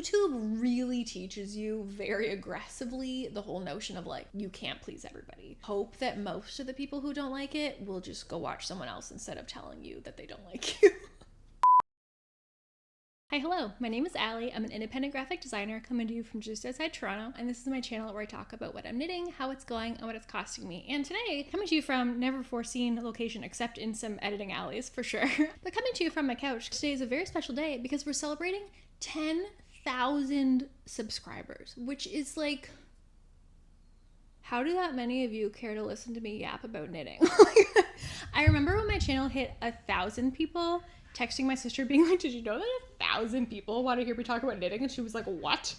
YouTube really teaches you very aggressively the whole notion of like, you can't please everybody. Hope that most of the people who don't like it will just go watch someone else instead of telling you that they don't like you. Hi, hello, my name is Allie. I'm an independent graphic designer coming to you from just outside Toronto, and this is my channel where I talk about what I'm knitting, how it's going, and what it's costing me. And today, coming to you from never foreseen location except in some editing alleys, for sure, but coming to you from my couch. Today is a very special day because we're celebrating 10,000 subscribers, which is like, how do that many of you care to listen to me yap about knitting? I remember when my channel hit 1,000 people, texting my sister being like, did you know that 1,000 people want to hear me talk about knitting? And she was like, what?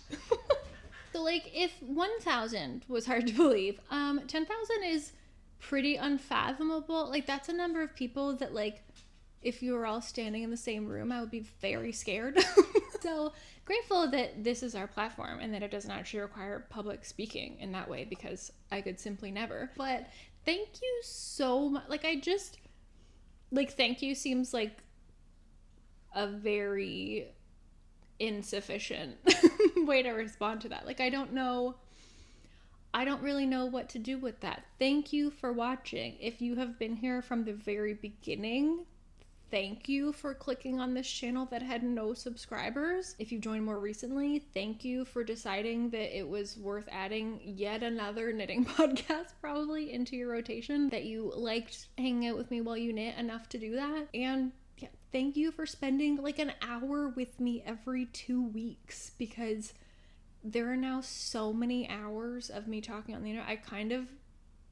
So like, if 1,000 was hard to believe, 10,000 is pretty unfathomable. Like, that's a number of people that, like, if you were all standing in the same room, I would be very scared. So grateful that this is our platform and that it doesn't actually require public speaking in that way, because I could simply never. But thank you so much. Like, thank you seems like a very insufficient way to respond to that. Like, I don't really know what to do with that. Thank you for watching. If you have been here from the very beginning, thank you for clicking on this channel that had no subscribers. If you joined more recently, thank you for deciding that it was worth adding yet another knitting podcast probably into your rotation, that you liked hanging out with me while you knit enough to do that. And yeah, thank you for spending like an hour with me every 2 weeks, because there are now so many hours of me talking on the internet. I kind of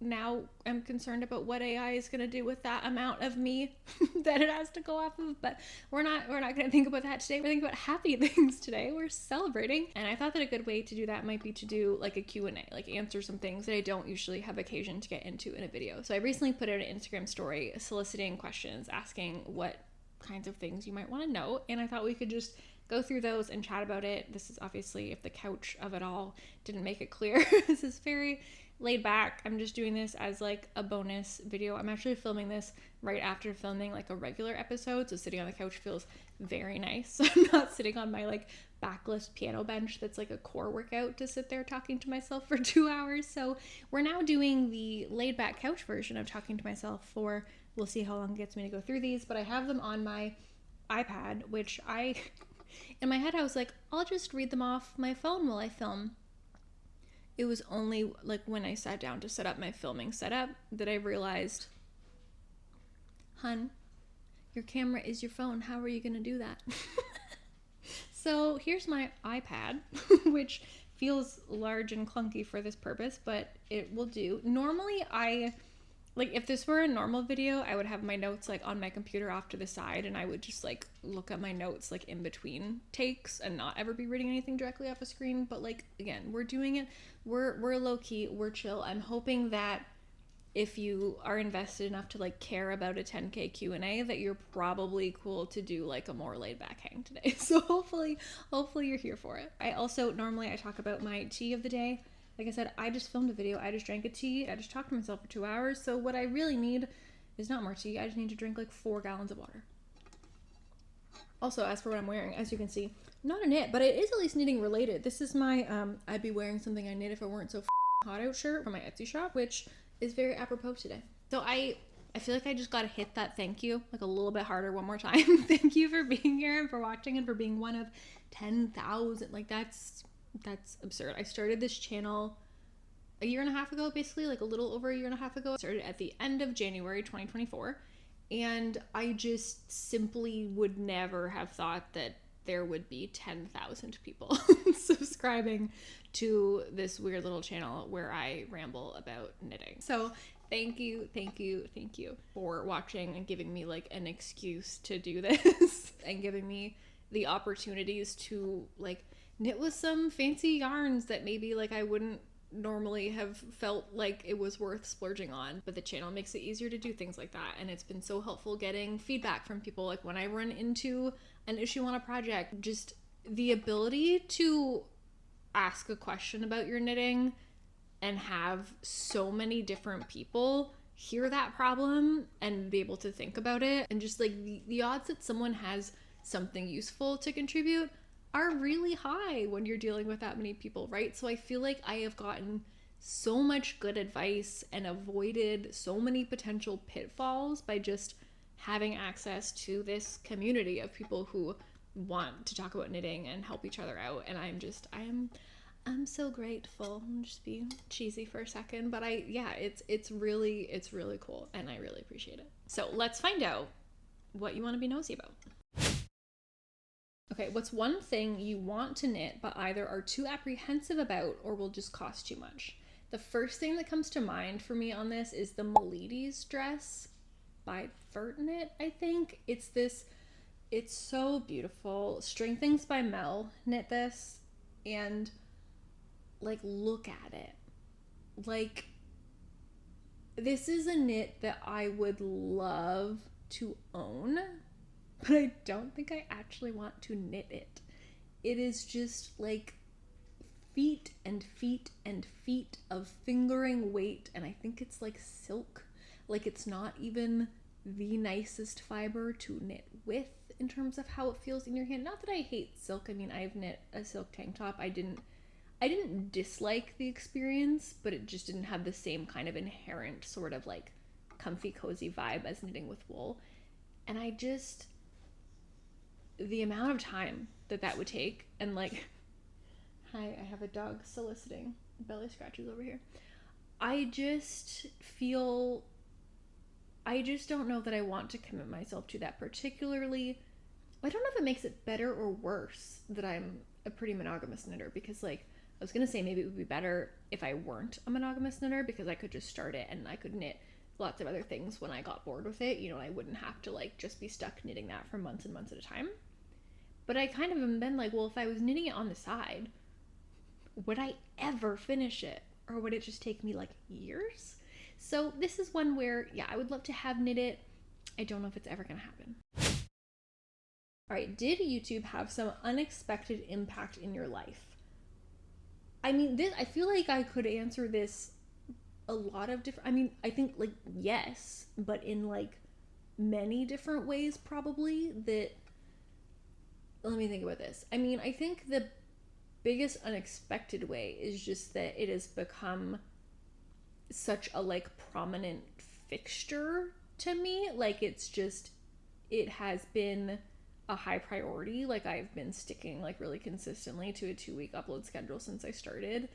now am concerned about what AI is going to do with that amount of me that it has to go off of, but we're not going to think about that today. We're thinking about happy things today. We're celebrating. And I thought that a good way to do that might be to do like a Q&A, like answer some things that I don't usually have occasion to get into in a video. So I recently put out an Instagram story soliciting questions, asking what kinds of things you might want to know, and I thought we could just go through those and chat about it. This is obviously, if the couch of it all didn't make it clear, this is very laid back. I'm just doing this as like a bonus video. I'm actually filming this right after filming like a regular episode, so sitting on the couch feels very nice. I'm not sitting on my like backless piano bench that's like a core workout to sit there talking to myself for 2 hours. So we're now doing the laid back couch version of talking to myself for, we'll see how long it gets me to go through these, but I have them on my iPad, which in my head I was like, I'll just read them off my phone while I film. It was only like when I sat down to set up my filming setup that I realized, hun, your camera is your phone. How are you going to do that? So here's my iPad, which feels large and clunky for this purpose, but it will do. Normally if this were a normal video, I would have my notes like on my computer off to the side, and I would just like look at my notes like in between takes and not ever be reading anything directly off a screen. But like, again, we're doing it. We're low key, we're chill. I'm hoping that if you are invested enough to like care about a 10K Q&A, that you're probably cool to do like a more laid back hang today. So hopefully you're here for it. Normally I talk about my tea of the day. Like I said, I just filmed a video, I just drank a tea, I just talked to myself for 2 hours, so what I really need is not more tea, I just need to drink like 4 gallons of water. Also, as for what I'm wearing, as you can see, not a knit, but it is at least knitting related. This is my, I'd be wearing something I knit if it weren't so hot out shirt from my Etsy shop, which is very apropos today. So I feel like I just gotta hit that thank you like a little bit harder one more time. Thank you for being here and for watching and for being one of 10,000, like that's absurd. I started this channel a year and a half ago, basically, like a little over a year and a half ago. I started at the end of January 2024, and I just simply would never have thought that there would be 10,000 people subscribing to this weird little channel where I ramble about knitting. So thank you for watching and giving me like an excuse to do this and giving me the opportunities to like knit with some fancy yarns that maybe like I wouldn't normally have felt like it was worth splurging on, but the channel makes it easier to do things like that. And it's been so helpful getting feedback from people, like when I run into an issue on a project, just the ability to ask a question about your knitting and have so many different people hear that problem and be able to think about it, and just like the odds that someone has something useful to contribute are really high when you're dealing with that many people, right? So I feel like I have gotten so much good advice and avoided so many potential pitfalls by just having access to this community of people who want to talk about knitting and help each other out. And I'm so grateful. I'll just be cheesy for a second, but it's really cool, and I really appreciate it. So let's find out what you want to be nosy about. Okay, what's one thing you want to knit but either are too apprehensive about or will just cost too much? The first thing that comes to mind for me on this is the Miletes dress by Vertknit, I think. It's so beautiful. String Things by Mel knit this, and like, look at it. Like, this is a knit that I would love to own, but I don't think I actually want to knit it. It is just like feet and feet and feet of fingering weight, and I think it's like silk. Like, it's not even the nicest fiber to knit with in terms of how it feels in your hand. Not that I hate silk. I mean, I've knit a silk tank top. I didn't dislike the experience, but it just didn't have the same kind of inherent sort of like comfy, cozy vibe as knitting with wool. And the amount of time that would take, and like, hi, I have a dog soliciting belly scratches over here. I just don't know that I want to commit myself to that particularly. I don't know if it makes it better or worse that I'm a pretty monogamous knitter, because like, I was going to say maybe it would be better if I weren't a monogamous knitter, because I could just start it and I could knit lots of other things when I got bored with it. You know, I wouldn't have to like just be stuck knitting that for months and months at a time. But I kind of have been like, well, if I was knitting it on the side, would I ever finish it? Or would it just take me like years? So this is one where, yeah, I would love to have knit it. I don't know if it's ever going to happen. All right, did YouTube have some unexpected impact in your life? I mean, I feel like I could answer this a lot of different, I mean, I think like yes, but in like many different ways probably. Let me think about this. I mean, I think the biggest unexpected way is just that it has become such a like prominent fixture to me. Like, it has been a high priority. Like, I've been sticking like really consistently to a 2-week upload schedule since I started.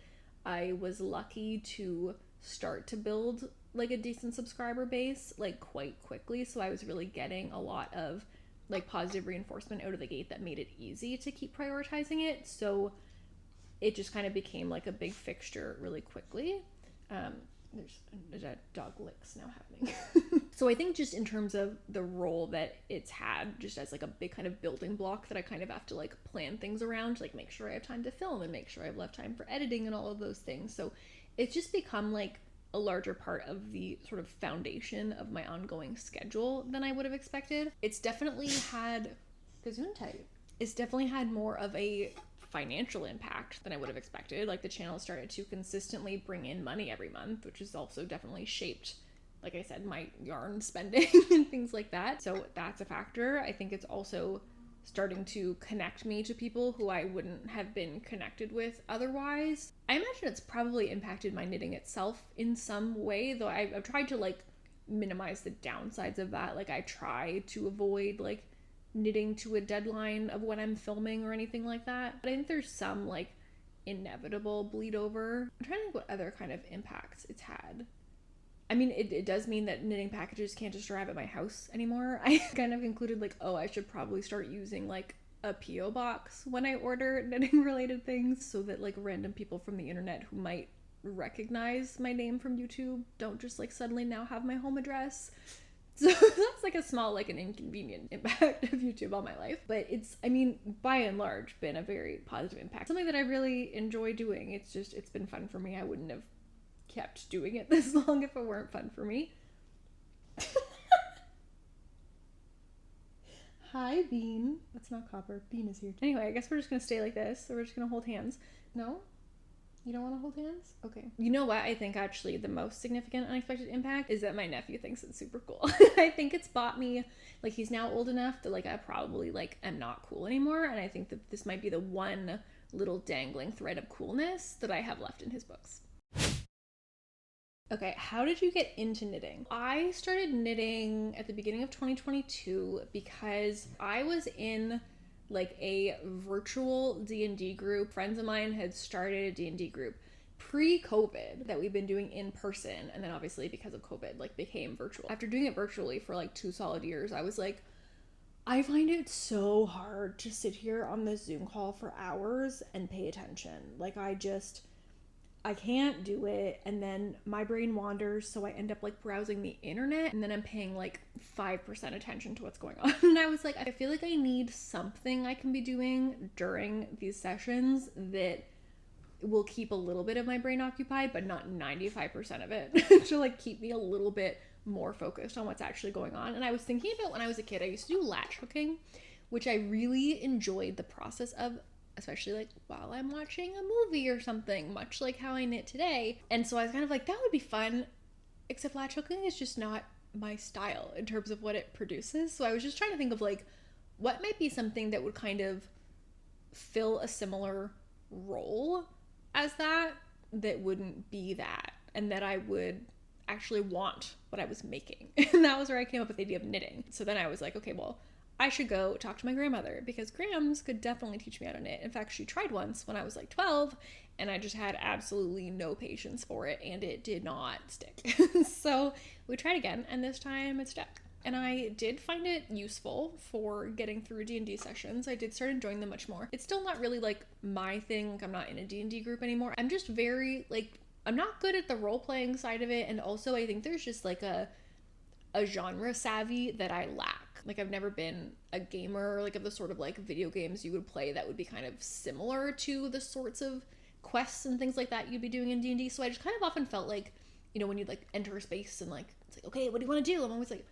I was lucky to start to build like a decent subscriber base like quite quickly, so I was really getting a lot of like positive reinforcement out of the gate that made it easy to keep prioritizing it. So it just kind of became like a big fixture really quickly. There's a dog licks now happening. So I think just in terms of the role that it's had, just as like a big kind of building block that I kind of have to like plan things around, like make sure I have time to film and make sure I have left time for editing and all of those things. So it's just become like a larger part of the sort of foundation of my ongoing schedule than I would have expected. It's definitely had more of a financial impact than I would have expected. Like, the channel started to consistently bring in money every month, which has also definitely shaped, like I said, my yarn spending and things like that. So that's a factor. I think it's also starting to connect me to people who I wouldn't have been connected with otherwise. I imagine it's probably impacted my knitting itself in some way, though I've tried to like minimize the downsides of that. Like, I try to avoid like knitting to a deadline of when I'm filming or anything like that. But I think there's some like inevitable bleed over. I'm trying to think what other kind of impacts it's had. I mean, it does mean that knitting packages can't just arrive at my house anymore. I kind of concluded like, oh, I should probably start using like a P.O. box when I order knitting related things, so that like random people from the internet who might recognize my name from YouTube don't just like suddenly now have my home address. So that's like a small, like an inconvenient impact of YouTube on my life. But it's, I mean, by and large, been a very positive impact. Something that I really enjoy doing. It's been fun for me. I wouldn't have kept doing it this long if it weren't fun for me. Hi, Bean. That's not Copper. Bean is here. Anyway, I guess we're just gonna stay like this. So we're just gonna hold hands. No? You don't want to hold hands? Okay. You know what? I think actually the most significant unexpected impact is that my nephew thinks it's super cool. I think it's bought me, like, he's now old enough that, like, I probably, like, am not cool anymore. And I think that this might be the one little dangling thread of coolness that I have left in his books. Okay, how did you get into knitting? I started knitting at the beginning of 2022 because I was in like a virtual D&D group. Friends of mine had started a D&D group pre-COVID that we've been doing in person, and then obviously because of COVID like became virtual. After doing it virtually for like 2 solid years, I was like, I find it so hard to sit here on this Zoom call for hours and pay attention. Like I can't do it, and then my brain wanders, so I end up like browsing the internet, and then I'm paying like 5% attention to what's going on. And I was like, I feel like I need something I can be doing during these sessions that will keep a little bit of my brain occupied, but not 95% of it, to like keep me a little bit more focused on what's actually going on. And I was thinking about when I was a kid, I used to do latch hooking, which I really enjoyed the process of, especially like while I'm watching a movie or something, much like how I knit today. And so I was kind of like, that would be fun, except latch hooking is just not my style in terms of what it produces. So I was just trying to think of like, what might be something that would kind of fill a similar role as that wouldn't be that, and that I would actually want what I was making. And that was where I came up with the idea of knitting. So then I was like, okay, well, I should go talk to my grandmother, because Grams could definitely teach me how to knit. In fact, she tried once when I was like 12, and I just had absolutely no patience for it, and it did not stick. So we tried again, and this time it stuck. And I did find it useful for getting through D&D sessions. I did start enjoying them much more. It's still not really like my thing. Like, I'm not in a D&D group anymore. I'm just very like, I'm not good at the role-playing side of it, and also I think there's just like a genre savvy that I lack. Like, I've never been a gamer, like, of the sort of like video games you would play that would be kind of similar to the sorts of quests and things like that you'd be doing in D&D. So I just kind of often felt like, you know, when you'd like enter a space and like, it's like, okay, what do you want to do? I'm always like,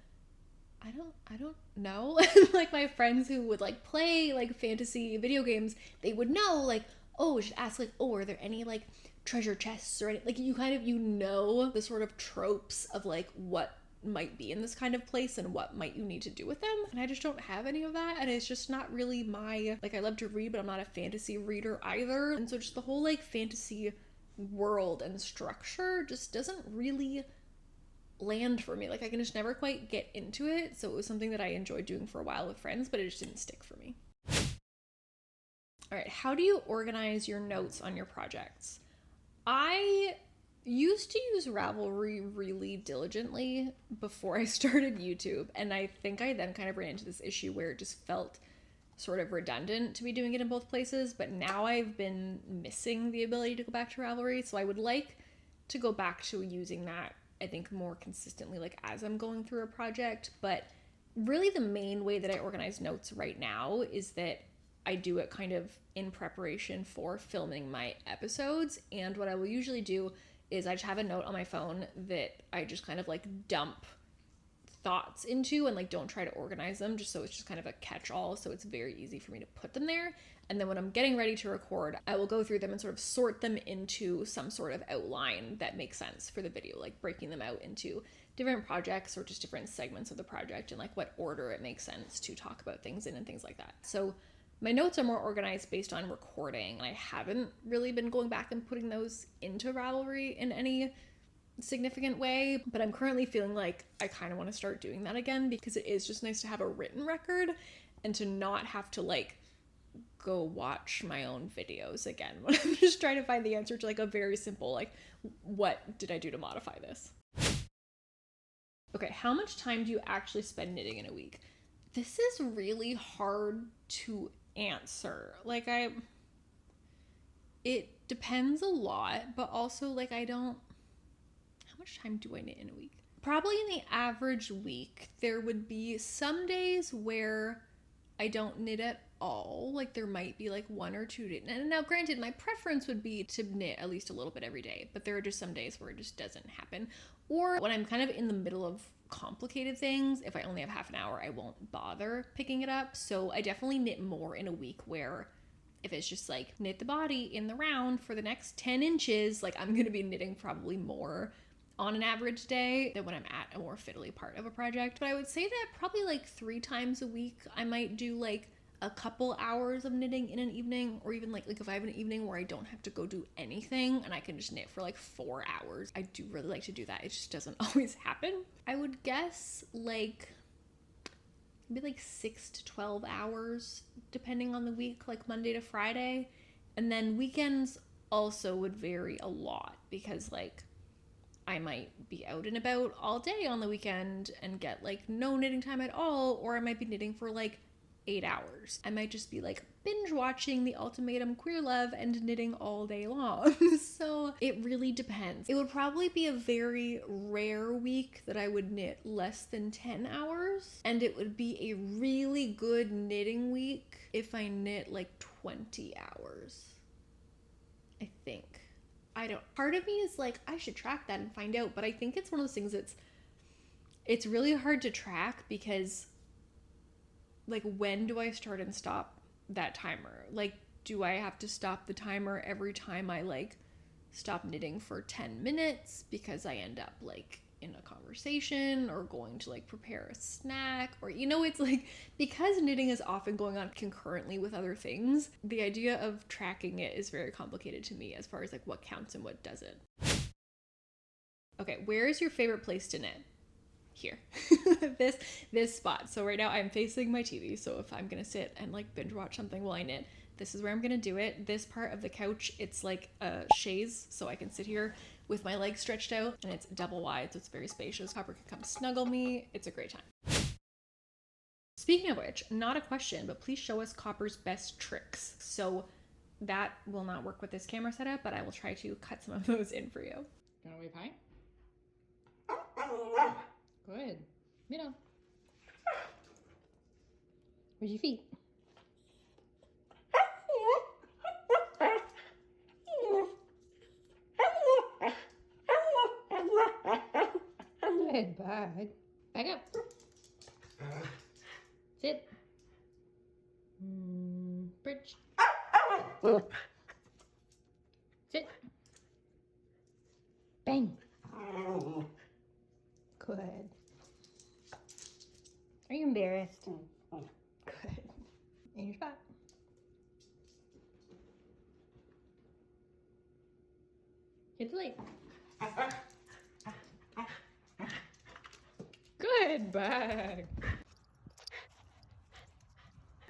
I don't know. Like, my friends who would like play like fantasy video games, they would know, like, oh, we should ask like, oh, are there any like treasure chests or any, like, you kind of, you know, the sort of tropes of like what might be in this kind of place and what might you need to do with them. And I just don't have any of that, and it's just not really my, like, I love to read, but I'm not a fantasy reader either. And so just the whole like fantasy world and structure just doesn't really land for me. Like, I can just never quite get into it. So it was something that I enjoyed doing for a while with friends, but it just didn't stick for me. All right, how do you organize your notes on your projects? I used to use Ravelry really diligently before I started YouTube, and I think I then kind of ran into this issue where it just felt sort of redundant to be doing it in both places. But now I've been missing the ability to go back to Ravelry, so I would like to go back to using that, I think, more consistently, like as I'm going through a project. But really the main way that I organize notes right now is that I do it kind of in preparation for filming my episodes. And what I will usually do is I just have a note on my phone that I just kind of like dump thoughts into and like don't try to organize them, just so it's just kind of a catch-all, so it's very easy for me to put them there. And then when I'm getting ready to record, I will go through them and sort of sort them into some sort of outline that makes sense for the video, like breaking them out into different projects or just different segments of the project and like what order it makes sense to talk about things in and things like that. So my notes are more organized based on recording, and I haven't really been going back and putting those into Ravelry in any significant way, but I'm currently feeling like I kind of want to start doing that again, because it is just nice to have a written record and to not have to like go watch my own videos again when I'm just trying to find the answer to like a very simple, like, what did I do to modify this? Okay, how much time do you actually spend knitting in a week? This is really hard to answer. Like, it depends a lot, but also like how much time do I knit in a week? Probably in the average week, there would be some days where I don't knit at all. Like, there might be like 1 or 2 days. And now granted, my preference would be to knit at least a little bit every day, but there are just some days where it just doesn't happen. Or when I'm kind of in the middle of complicated things, if I only have half an hour, I won't bother picking it up. So I definitely knit more in a week where If it's just like knit the body in the round for the next 10 inches, like I'm gonna be knitting probably more on an average day than when I'm at a more fiddly part of a project. But I would say that probably like 3 times a week I might do like a couple hours of knitting in an evening, or even like if I have an evening where I don't have to go do anything and I can just knit for like 4 hours. I do really like to do that. It just doesn't always happen. I would guess like maybe like 6 to 12 hours depending on the week, like Monday to Friday. And then weekends also would vary a lot because like I might be out and about all day on the weekend and get like no knitting time at all, or I might be knitting for like 8 hours. I might just be like binge watching The Ultimatum Queer Love and knitting all day long. So it really depends. It would probably be a very rare week that I would knit less than 10 hours, and it would be a really good knitting week if I knit like 20 hours, I think. I don't, part of me is like, I should track that and find out, but I think it's one of those things that's, it's really hard to track because like, when do I start and stop that timer? Like, do I have to stop the timer every time I like stop knitting for 10 minutes because I end up like in a conversation or going to like prepare a snack, or you know, it's like, because knitting is often going on concurrently with other things, the idea of tracking it is very complicated to me as far as like what counts and what doesn't. Okay, where is your favorite place to knit? Here. this spot. So right now I'm facing my TV, so if I'm gonna sit and like binge watch something while I knit, this is where I'm gonna do it. This part of the couch, it's like a chaise, so I can sit here with my legs stretched out, and it's double wide, so it's very spacious. Copper can come snuggle me. It's a great time. Speaking of which, not a question, but please show us Copper's best tricks. So that will not work with this camera setup, but I will try to cut some of those in for you. You wanna wave hi? Good. Middle. Where's your feet? Good, bag. Back up. Sit. Bridge. Sit. Bang. Good. Are you embarrassed? Good. In your spot. Get the light. Good bag.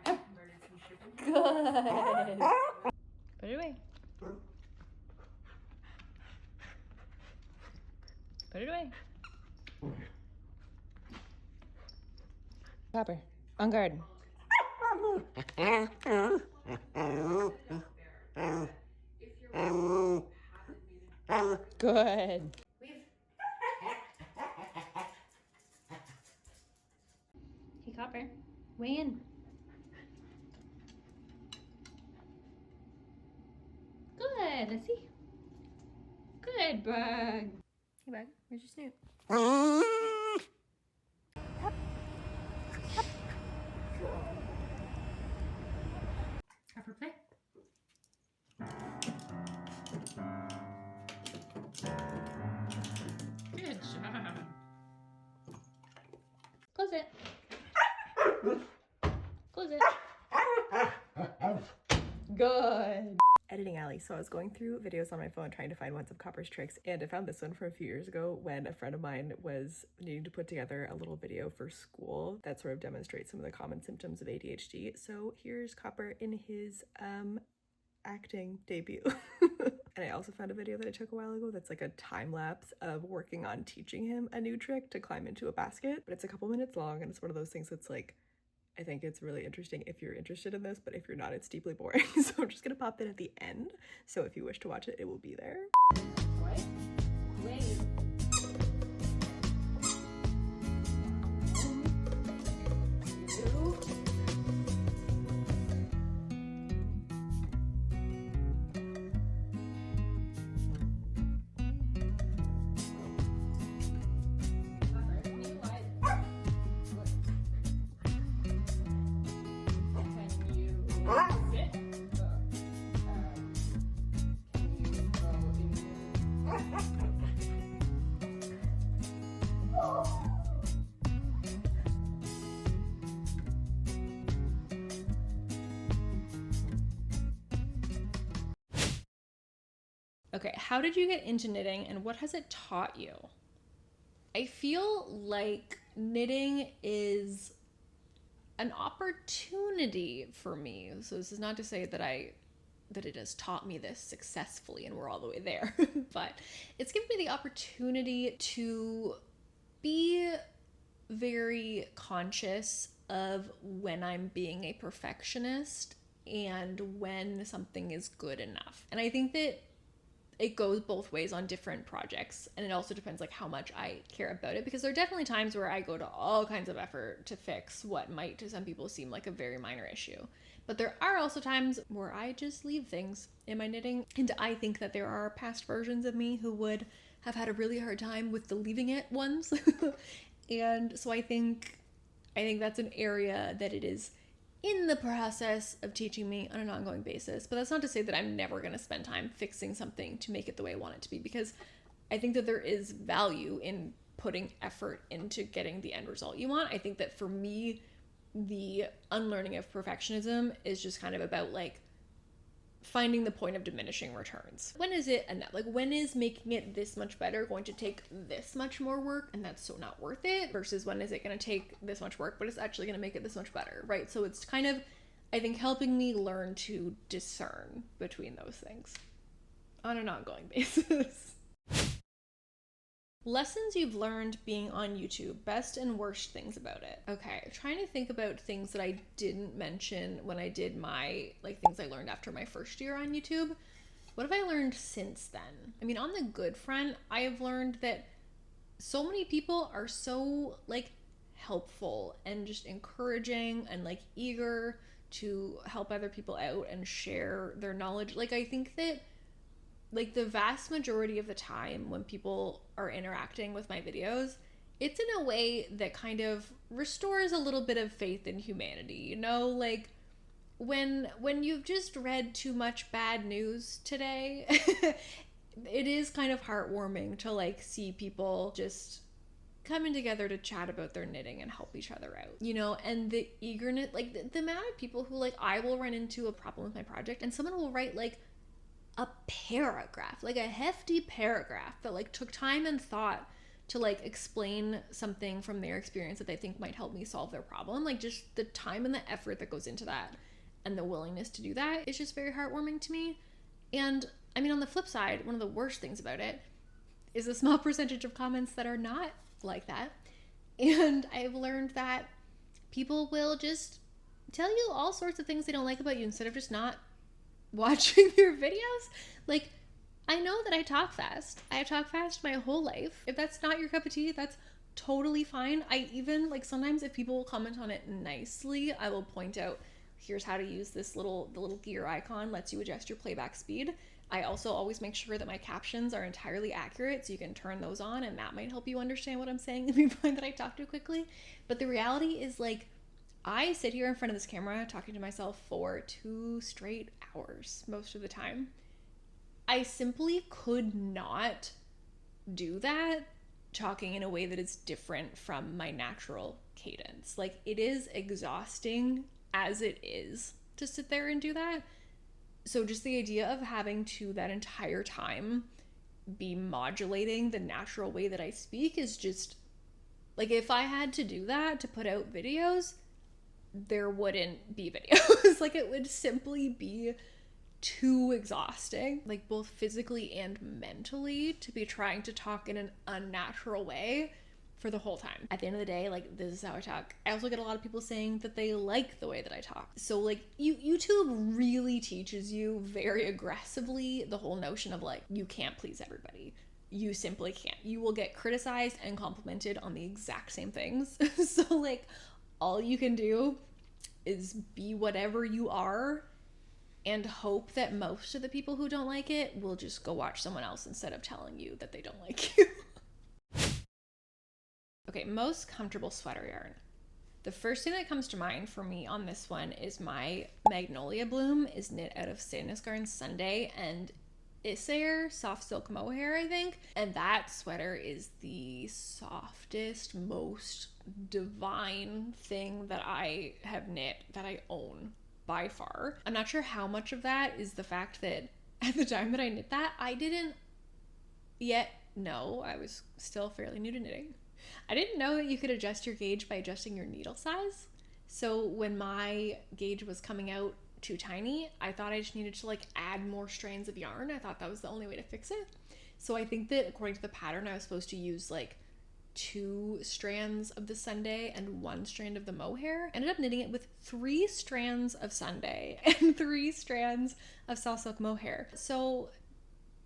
Good. Put it away. Put it away. Copper, on guard. Good. Hey, Copper, weigh in. Good, let's see. Good, Bug. Hey, Bug, where's your snoot? Copper, play. Good job. Close it. Close it. Good. Editing alley. So I was going through videos on my phone trying to find ones of Copper's tricks, and I found this one from a few years ago when a friend of mine was needing to put together a little video for school that sort of demonstrates some of the common symptoms of ADHD. So here's Copper in his acting debut. And I also found a video that I took a while ago that's like a time lapse of working on teaching him a new trick to climb into a basket, but it's a couple minutes long, and it's one of those things that's like, I think it's really interesting if you're interested in this, but if you're not, it's deeply boring. So I'm just gonna pop it at the end. So if you wish to watch it, it will be there. What? Wait. Okay, how did you get into knitting and what has it taught you? I feel like knitting is an opportunity for me. So this is not to say that it has taught me this successfully and we're all the way there, but it's given me the opportunity to be very conscious of when I'm being a perfectionist and when something is good enough. And I think that it goes both ways on different projects, and it also depends like how much I care about it, because there are definitely times where I go to all kinds of effort to fix what might to some people seem like a very minor issue. But there are also times where I just leave things in my knitting, and I think that there are past versions of me who would have had a really hard time with the leaving it ones. And so I think that's an area that it is in the process of teaching me on an ongoing basis. But that's not to say that I'm never going to spend time fixing something to make it the way I want it to be, because I think that there is value in putting effort into getting the end result you want. I think that for me, the unlearning of perfectionism is just kind of about like finding the point of diminishing returns. When is it enough? Like, when is making it this much better going to take this much more work and that's so not worth it, versus when is it going to take this much work but it's actually going to make it this much better, right? So it's kind of, I think, helping me learn to discern between those things on an ongoing basis. Lessons you've learned being on YouTube, best and worst things about it. Okay, I'm trying to think about things that I didn't mention when I did my, like, things I learned after my first year on YouTube. What have I learned since then? I mean, on the good front, I have learned that so many people are so, like, helpful and just encouraging and, like, eager to help other people out and share their knowledge. Like, I think that, like, the vast majority of the time when people are interacting with my videos, it's in a way that kind of restores a little bit of faith in humanity, you know? Like, when you've just read too much bad news today, it is kind of heartwarming to, like, see people just coming together to chat about their knitting and help each other out, you know? And the eagerness, like, the amount of people who, like, I will run into a problem with my project and someone will write, like, a paragraph, like a hefty paragraph that, like, took time and thought to, like, explain something from their experience that they think might help me solve their problem. Like, just the time and the effort that goes into that and the willingness to do that is just very heartwarming to me. And I mean, on the flip side, one of the worst things about it is the small percentage of comments that are not like that. And I've learned that people will just tell you all sorts of things they don't like about you instead of just not watching your videos. Like, I know that I talk fast. I have talked fast my whole life. If that's not your cup of tea, that's totally fine. I even, like, sometimes if people will comment on it nicely, I will point out, here's how to use this the little gear icon lets you adjust your playback speed. I also always make sure that my captions are entirely accurate, so you can turn those on, and that might help you understand what I'm saying if you find that I talk too quickly. But the reality is, like, I sit here in front of this camera talking to myself for 2 straight hours most of the time. I simply could not do that talking in a way that is different from my natural cadence. Like, it is exhausting as it is to sit there and do that. So just the idea of having to that entire time be modulating the natural way that I speak is just, like, if I had to do that to put out videos, there wouldn't be videos. Like, it would simply be too exhausting, like, both physically and mentally, to be trying to talk in an unnatural way for the whole time. At the end of the day, like, this is how I talk. I also get a lot of people saying that they like the way that I talk. So, like, YouTube really teaches you very aggressively the whole notion of, like, you can't please everybody. You simply can't. You will get criticized and complimented on the exact same things. So, like, all you can do is be whatever you are and hope that most of the people who don't like it will just go watch someone else instead of telling you that they don't like you. Okay, most comfortable sweater yarn. The first thing that comes to mind for me on this one is my Magnolia Bloom is knit out of Sadness Garden Sunday and Issair soft silk mohair, I think. And that sweater is the softest, most divine thing that I have knit, that I own by far. I'm not sure how much of that is the fact that at the time that I knit that, I didn't yet know, I was still fairly new to knitting. I didn't know that you could adjust your gauge by adjusting your needle size. So when my gauge was coming out too tiny, I thought I just needed to like add more strands of yarn. I thought that was the only way to fix it. So I think that according to the pattern, I was supposed to use like 2 strands of the Sunday and 1 strand of the mohair. Ended up knitting it with 3 strands of Sunday and 3 strands of soft silk mohair. So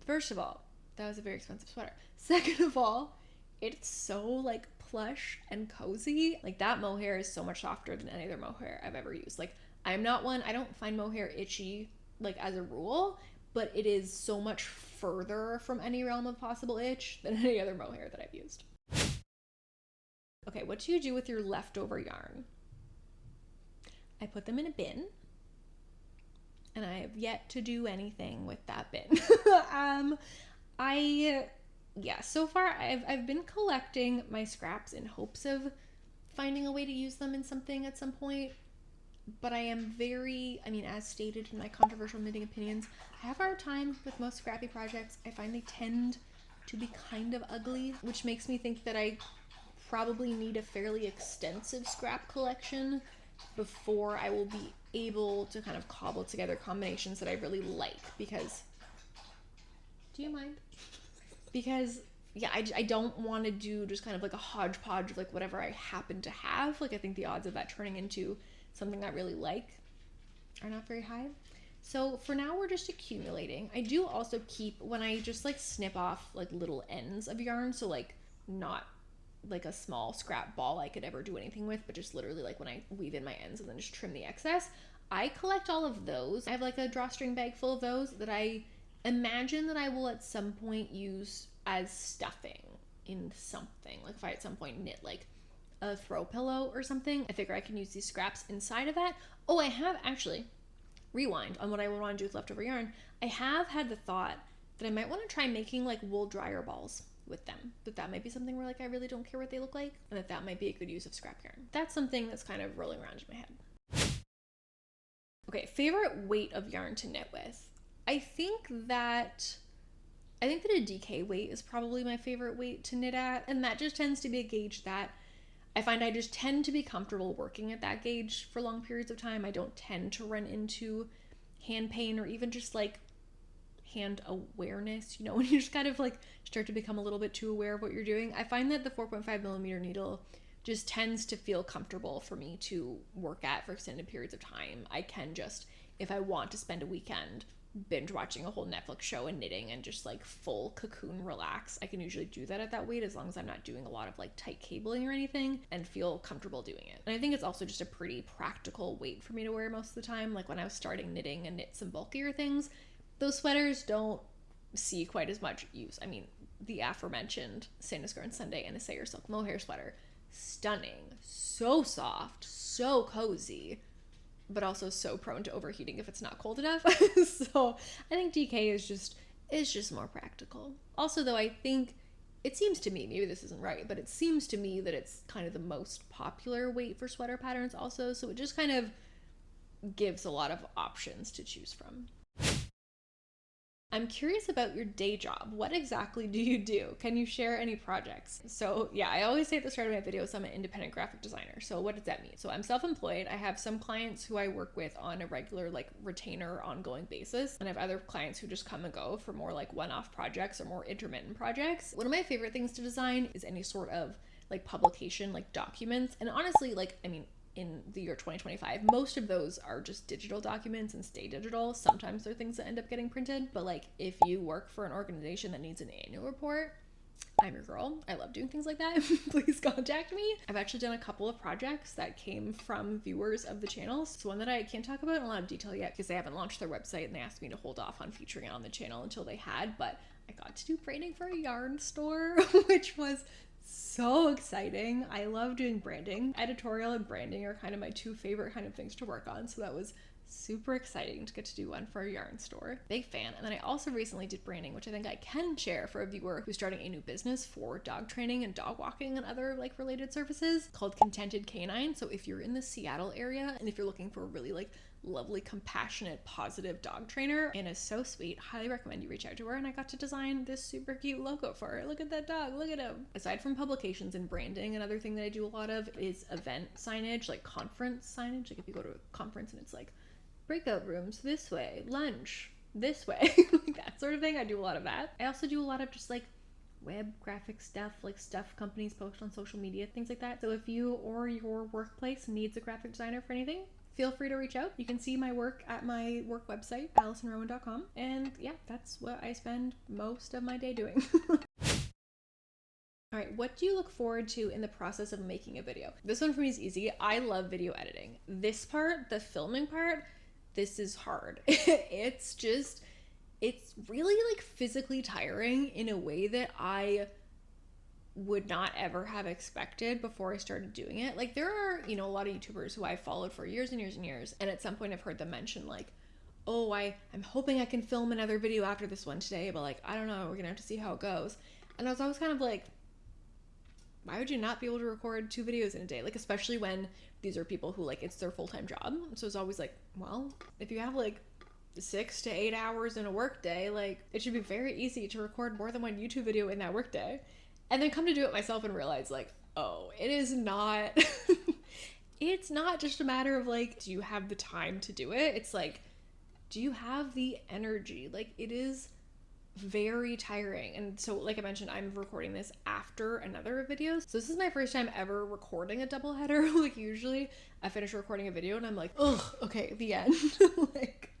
first of all, that was a very expensive sweater. Second of all, it's so like plush and cozy. Like that mohair is so much softer than any other mohair I've ever used. Like I don't find mohair itchy like as a rule, but it is so much further from any realm of possible itch than any other mohair that I've used. Okay, what do you do with your leftover yarn? I put them in a bin, and I have yet to do anything with that bin. So far I've been collecting my scraps in hopes of finding a way to use them in something at some point. But I am as stated in my controversial knitting opinions, I have a hard time with most scrappy projects. I find they tend to be kind of ugly, which makes me think that I probably need a fairly extensive scrap collection before I will be able to kind of cobble together combinations that I really like. Because, do you mind? Because, yeah, I don't want to do just kind of like a hodgepodge of like whatever I happen to have. Like I think the odds of that turning into something I really like are not very high. So for now we're just accumulating. I do also keep, when I just like snip off like little ends of yarn, so like not like a small scrap ball I could ever do anything with, but just literally like when I weave in my ends and then just trim the excess, I collect all of those. I have like a drawstring bag full of those that I imagine that I will at some point use as stuffing in something. Like if I at some point knit like a throw pillow or something, I figure I can use these scraps inside of that. Oh, I have actually, rewind on what I would want to do with leftover yarn. I have had the thought that I might want to try making like wool dryer balls with them. That might be something where like I really don't care what they look like, and that might be a good use of scrap yarn. That's something that's kind of rolling around in my head. Okay, favorite weight of yarn to knit with. I think that a DK weight is probably my favorite weight to knit at, and that just tends to be a gauge that I find I just tend to be comfortable working at that gauge for long periods of time. I don't tend to run into hand pain or even just like hand awareness, when you just kind of like start to become a little bit too aware of what you're doing. I find that the 4.5 millimeter needle just tends to feel comfortable for me to work at for extended periods of time. I can just, if I want to spend a weekend binge watching a whole Netflix show and knitting and just like full cocoon relax, I can usually do that at that weight as long as I'm not doing a lot of like tight cabling or anything and feel comfortable doing it. And I think it's also just a pretty practical weight for me to wear most of the time. Like when I was starting knitting and knit some bulkier things, those sweaters don't see quite as much use. I mean, the aforementioned Santaskar and Sunday and a Sayer silk mohair sweater, stunning, so soft, so cozy, but also so prone to overheating if it's not cold enough. So I think DK is just more practical. Also, though, I think it seems to me, maybe this isn't right, but it seems to me that it's kind of the most popular weight for sweater patterns also. So it just kind of gives a lot of options to choose from. I'm curious about your day job. What exactly do you do? Can you share any projects? So yeah, I always say at the start of my videos, I'm an independent graphic designer. So what does that mean? So I'm self-employed. I have some clients who I work with on a regular like retainer ongoing basis. And I have other clients who just come and go for more like one-off projects or more intermittent projects. One of my favorite things to design is any sort of like publication, like documents. And honestly, in the year 2025, most of those are just digital documents and stay digital. Sometimes they're things that end up getting printed, but like if you work for an organization that needs an annual report, I'm your girl. I love doing things like that. Please contact me. I've actually done a couple of projects that came from viewers of the channel. So one that I can't talk about in a lot of detail yet because they haven't launched their website and they asked me to hold off on featuring it on the channel until they had, but I got to do branding for a yarn store, which was so exciting. I love doing branding. Editorial and branding are kind of my two favorite kind of things to work on. So that was Super exciting to get to do one for a yarn store. Big fan. And then I also recently did branding, which I think I can share for a viewer who's starting a new business for dog training and dog walking and other like related services, called Contented Canine. So if you're in the Seattle area and if you're looking for a really like lovely, compassionate, positive dog trainer, and is so sweet, highly recommend you reach out to her. And I got to design this super cute logo for her. Look at that dog, look at him. Aside from publications and branding, another thing that I do a lot of is event signage, like conference signage. Like if you go to a conference and it's like breakout rooms this way, lunch this way, like that sort of thing. I do a lot of that. I also do a lot of just like web graphic stuff, like stuff companies post on social media, things like that. So if you or your workplace needs a graphic designer for anything, feel free to reach out. You can see my work at my work website, AllisonRowan.com. And yeah, that's what I spend most of my day doing. All right, what do you look forward to in the process of making a video? This one for me is easy. I love video editing. This part, the filming part, this is hard. It's really like physically tiring in a way that I would not ever have expected before I started doing it. Like there are, a lot of YouTubers who I've followed for years and years and years. And at some point I've heard them mention like, oh, I'm hoping I can film another video after this one today, but like, I don't know, we're gonna have to see how it goes. And I was always kind of like, why would you not be able to record 2 videos in a day? Like, especially when these are people who like, it's their full-time job. So it's always like, well, if you have like 6 to 8 hours in a work day, like it should be very easy to record more than one YouTube video in that work day. And then come to do it myself and realize like, oh, it is not, it's not just a matter of like, do you have the time to do it? It's like, do you have the energy? Like it is very tiring. And so like I mentioned, I'm recording this after another video. So this is my first time ever recording a double header. Like usually I finish recording a video and I'm like, ugh, okay, the end.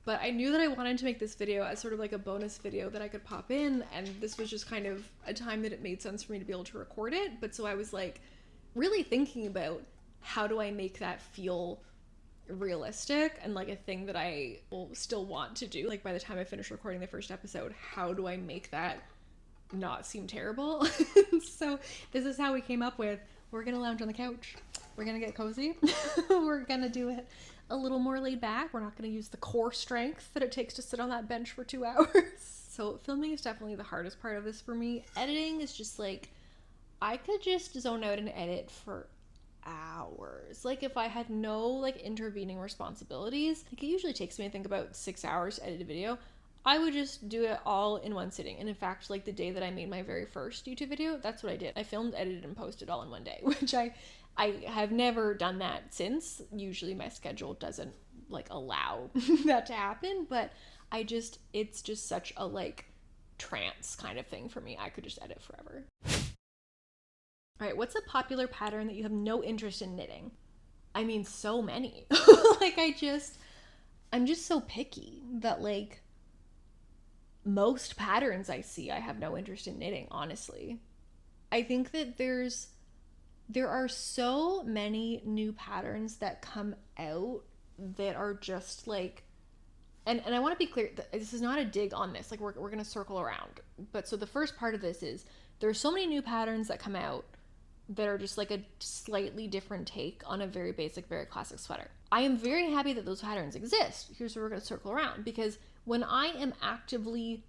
But I knew that I wanted to make this video as sort of like a bonus video that I could pop in, and this was just kind of a time that it made sense for me to be able to record it. But so I was like really thinking about how do I make that feel realistic and like a thing that I will still want to do. Like by the time I finish recording the first episode, how do I make that not seem terrible? So this is how we came up with, we're gonna lounge on the couch, we're gonna get cozy, we're gonna do it a little more laid back. We're not going to use the core strength that it takes to sit on that bench for 2 hours. So filming is definitely the hardest part of this for me. Editing is just like, I could just zone out and edit for hours. Like if I had no like intervening responsibilities, like it usually takes me, I think, about 6 hours to edit a video. I would just do it all in one sitting. And in fact, like the day that I made my very first YouTube video, that's what I did. I filmed, edited, and posted all in one day, which I have never done that since. Usually my schedule doesn't like allow that to happen, but it's just such a like trance kind of thing for me. I could just edit forever. All right, what's a popular pattern that you have no interest in knitting? I mean, so many. Like I'm just so picky that like most patterns I see, I have no interest in knitting, honestly. I think that there are so many new patterns that come out that are just like, and I want to be clear, this is not a dig on this, like we're going to circle around. But so the first part of this is there are so many new patterns that come out that are just like a slightly different take on a very basic, very classic sweater. I am very happy that those patterns exist. Here's where we're going to circle around, because when I am actively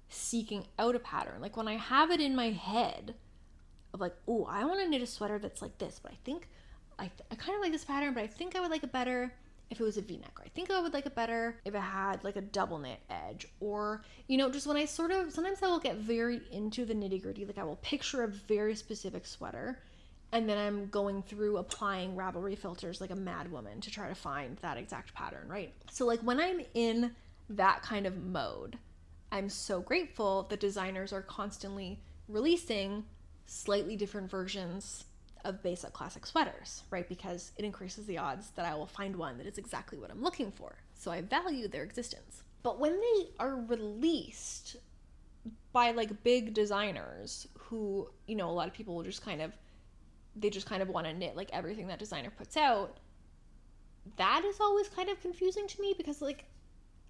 seeking out a pattern, like when I have it in my head of like, oh, I want to knit a sweater that's like this, but I think I kind of like this pattern, but I think I would like it better if it was a v-neck, or I think I would like it better if it had like a double knit edge, or, just when I sometimes I will get very into the nitty gritty, like I will picture a very specific sweater, and then I'm going through applying Ravelry filters like a madwoman to try to find that exact pattern, right? So like when I'm in that kind of mode, I'm so grateful that designers are constantly releasing slightly different versions of basic classic sweaters, right? Because it increases the odds that I will find one that is exactly what I'm looking for. So I value their existence. But when they are released by like big designers who, a lot of people will just kind of want to knit like everything that designer puts out, that is always kind of confusing to me, because like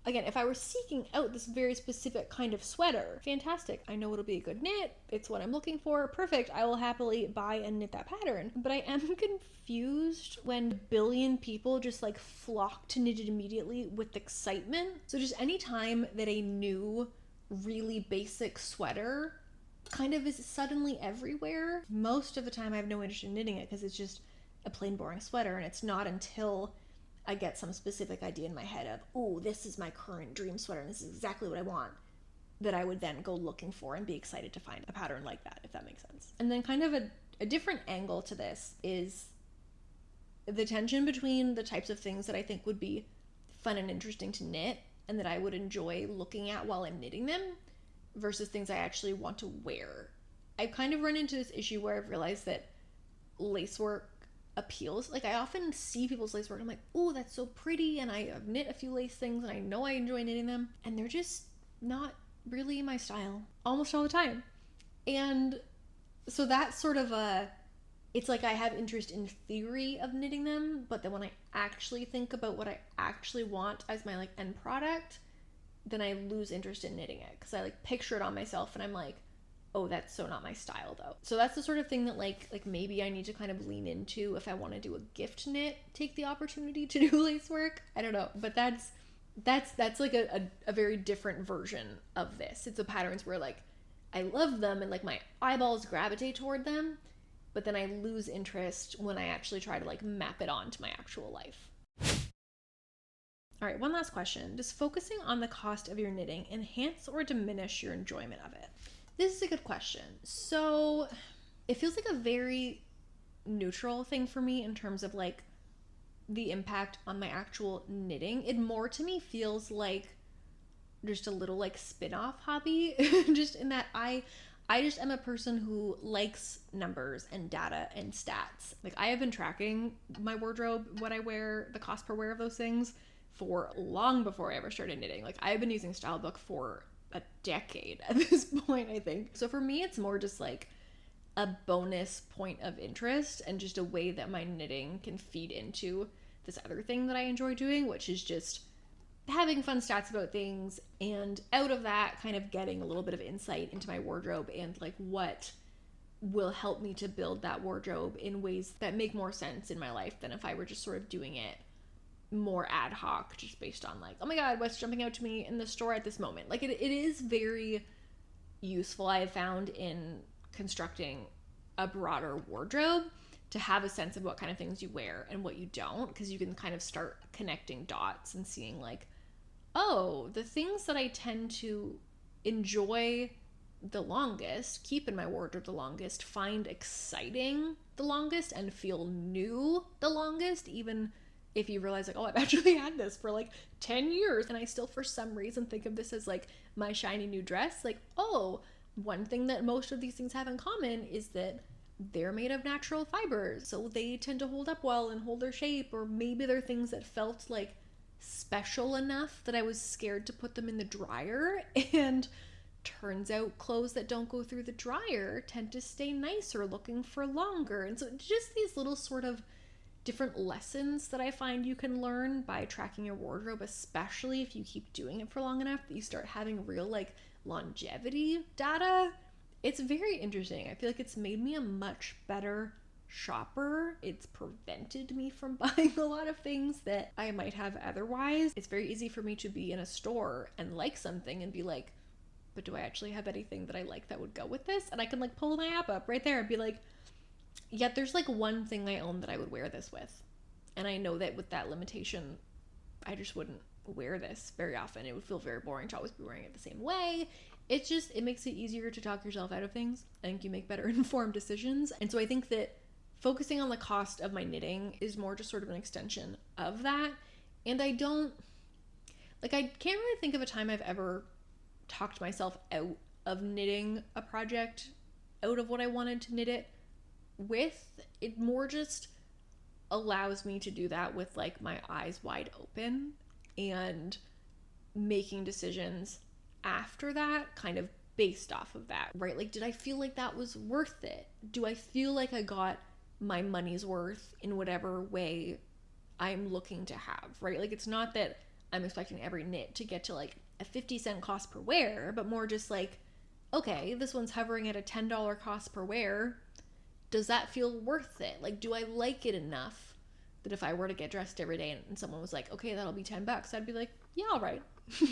Again, if I were seeking out this very specific kind of sweater, fantastic. I know it'll be a good knit. It's what I'm looking for. Perfect. I will happily buy and knit that pattern. But I am confused when a billion people just like flock to knit it immediately with excitement. So just any time that a new, really basic sweater kind of is suddenly everywhere, most of the time I have no interest in knitting it because it's just a plain boring sweater, and it's not until I get some specific idea in my head of, oh, this is my current dream sweater and this is exactly what I want, that I would then go looking for and be excited to find a pattern like that, if that makes sense. And then kind of a different angle to this is the tension between the types of things that I think would be fun and interesting to knit and that I would enjoy looking at while I'm knitting them versus things I actually want to wear. I've kind of run into this issue where I've realized that lace work appeals. Like I often see people's lace work and I'm like, oh, that's so pretty, and I have knit a few lace things and I know I enjoy knitting them, and they're just not really my style almost all the time. And so that's sort of it's like I have interest in theory of knitting them, but then when I actually think about what I actually want as my like end product, then I lose interest in knitting it because I like picture it on myself and I'm like, oh, that's so not my style though. So that's the sort of thing that like maybe I need to kind of lean into if I want to do a gift knit, take the opportunity to do lace work. I don't know, but that's like a very different version of this. It's the patterns where like I love them and like my eyeballs gravitate toward them, but then I lose interest when I actually try to like map it onto my actual life. All right, one last question. Does focusing on the cost of your knitting enhance or diminish your enjoyment of it? This is a good question. So it feels like a very neutral thing for me in terms of like the impact on my actual knitting. It more to me feels like just a little like spin-off hobby, just in that I just am a person who likes numbers and data and stats. Like I have been tracking my wardrobe, what I wear, the cost per wear of those things for long before I ever started knitting. Like I have been using Stylebook for a decade at this point, I think. So for me, it's more just like a bonus point of interest and just a way that my knitting can feed into this other thing that I enjoy doing, which is just having fun stats about things, and out of that kind of getting a little bit of insight into my wardrobe and like what will help me to build that wardrobe in ways that make more sense in my life than if I were just sort of doing it more ad hoc, just based on like, oh my god, what's jumping out to me in the store at this moment. Like it is very useful, I have found, in constructing a broader wardrobe to have a sense of what kind of things you wear and what you don't, because you can kind of start connecting dots and seeing like, oh, the things that I tend to enjoy the longest, keep in my wardrobe the longest, find exciting the longest, and feel new the longest, even if you realize like, oh, I've actually had this for like 10 years and I still for some reason think of this as like my shiny new dress. Like, oh, one thing that most of these things have in common is that they're made of natural fibers, so they tend to hold up well and hold their shape. Or maybe they're things that felt like special enough that I was scared to put them in the dryer, and turns out clothes that don't go through the dryer tend to stay nicer looking for longer. And so just these little sort of different lessons that I find you can learn by tracking your wardrobe, especially if you keep doing it for long enough that you start having real like longevity data. It's very interesting. I feel like it's made me a much better shopper. It's prevented me from buying a lot of things that I might have otherwise. It's very easy for me to be in a store and like something and be like, but do I actually have anything that I like that would go with this? And I can like pull my app up right there and be like, yeah, there's like one thing I own that I would wear this with. And I know that with that limitation, I just wouldn't wear this very often. It would feel very boring to always be wearing it the same way. It's just, it makes it easier to talk yourself out of things. I think you make better informed decisions. And so I think that focusing on the cost of my knitting is more just sort of an extension of that. And I can't really think of a time I've ever talked myself out of knitting a project, out of what I wanted to knit it with. It more just allows me to do that with like my eyes wide open and making decisions after that kind of based off of that, right? Like, did I feel like that was worth it? Do I feel like I got my money's worth in whatever way I'm looking to have, right? Like, it's not that I'm expecting every knit to get to like a 50-cent cost per wear, but more just like, okay, this one's hovering at a $10 cost per wear. Does that feel worth it? Like, do I like it enough that if I were to get dressed every day and someone was like, okay, that'll be $10, I'd be like, yeah, all right.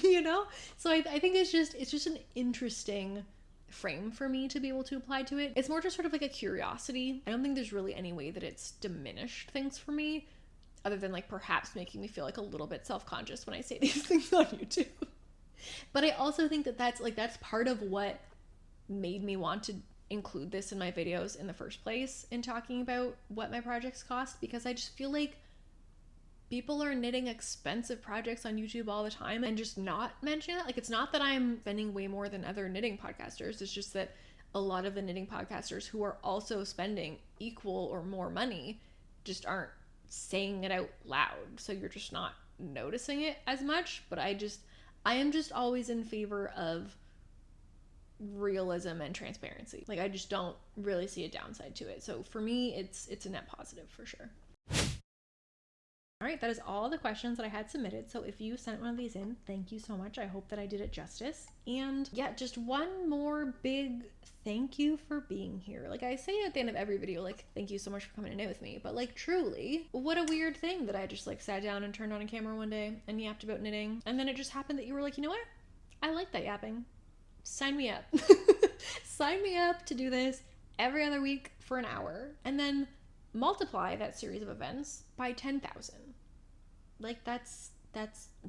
You know? So I think it's just an interesting frame for me to be able to apply to it. It's more just sort of like a curiosity. I don't think there's really any way that it's diminished things for me, other than like perhaps making me feel like a little bit self-conscious when I say these things on YouTube. But I also think that that's part of what made me want to include this in my videos in the first place, in talking about what my projects cost, because I just feel like people are knitting expensive projects on YouTube all the time and just not mentioning it. Like, it's not that I'm spending way more than other knitting podcasters. It's just that a lot of the knitting podcasters who are also spending equal or more money just aren't saying it out loud. So you're just not noticing it as much. But I am just always in favor of realism and transparency. Like, I just don't really see a downside to it. So for me, it's a net positive for sure. All right, that is all the questions that I had submitted. So if you sent one of these in, thank you so much. I hope that I did it justice. And yeah, just one more big thank you for being here. Like I say at the end of every video, like, thank you so much for coming to knit with me. But like, truly, what a weird thing that I just like sat down and turned on a camera one day and yapped about knitting. And then it just happened that you were like, you know what? I like that yapping. Sign me up. Sign me up to do this every other week for an hour. And then multiply that series of events by 10,000. Like, that's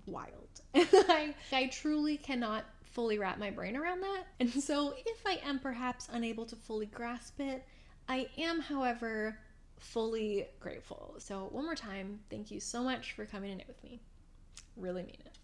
wild. I truly cannot fully wrap my brain around that. And so if I am perhaps unable to fully grasp it, I am, however, fully grateful. So one more time, thank you so much for coming to knit with me. Really mean it.